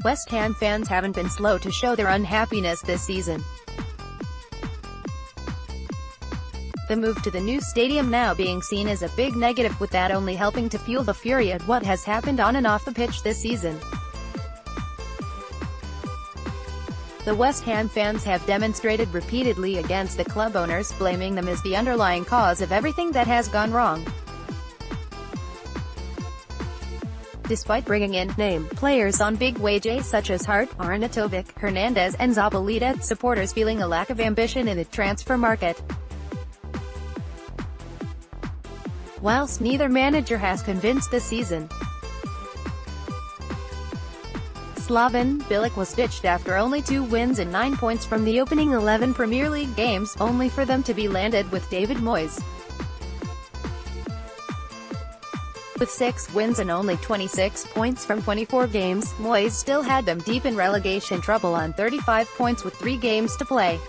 West Ham fans haven't been slow to show their unhappiness this season. The move to the new stadium now being seen as a big negative, with that only helping to fuel the fury at what has happened on and off the pitch this season. The West Ham fans have demonstrated repeatedly against the club owners, blaming them as the underlying cause of everything that has gone wrong. Despite bringing in name players on big wages such as Hart, Arnautovic, Hernandez and Zabaleta, supporters feeling a lack of ambition in the transfer market. Whilst neither manager has convinced this season, Slaven Bilic was ditched after only 2 wins and 9 points from the opening 11 Premier League games, only for them to be landed with David Moyes. With 6 wins and only 26 points from 24 games, Moyes still had them deep in relegation trouble on 35 points with 3 games to play.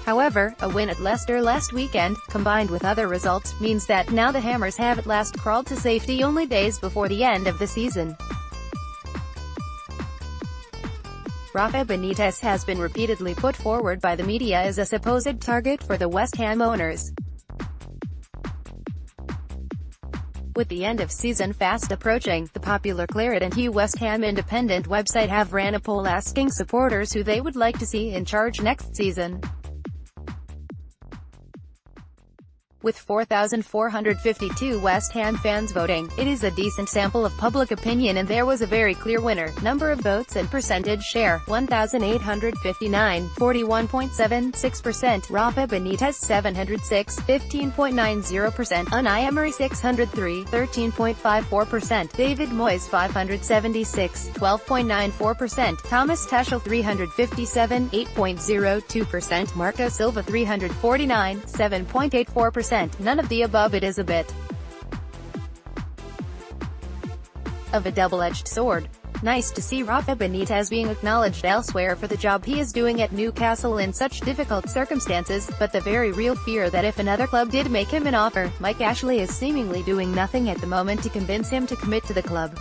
However, a win at Leicester last weekend, combined with other results, means that now the Hammers have at last crawled to safety only days before the end of the season. Rafa Benitez has been repeatedly put forward by the media as a supposed target for the West Ham owners. With the end of season fast approaching, the popular Claret and Hugh West Ham Independent website have ran a poll asking supporters who they would like to see in charge next season. With 4,452 West Ham fans voting, it is a decent sample of public opinion, and there was a very clear winner. Number of votes and percentage share: 1,859, 41.76%, Rafa Benitez 706, 15.90%, Unai Emery 603, 13.54%, David Moyes 576, 12.94%, Thomas Tuchel 357, 8.02%, Marco Silva 349, 7.84%. None of the above. It is a bit of a double-edged sword. Nice to see Rafa Benitez being acknowledged elsewhere for the job he is doing at Newcastle in such difficult circumstances, but the very real fear that if another club did make him an offer, Mike Ashley is seemingly doing nothing at the moment to convince him to commit to the club.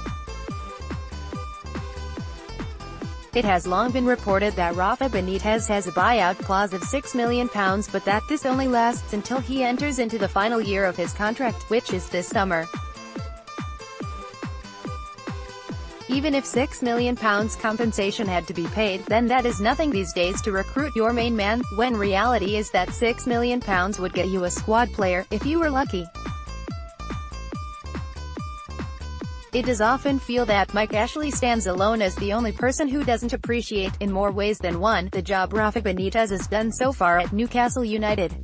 It has long been reported that Rafa Benitez has a buyout clause of £6 million, but that this only lasts until he enters into the final year of his contract, which is this summer. Even if £6 million compensation had to be paid, then that is nothing these days to recruit your main man, when reality is that £6 million would get you a squad player, if you were lucky. It does often feel that Mike Ashley stands alone as the only person who doesn't appreciate, in more ways than one, the job Rafa Benitez has done so far at Newcastle United.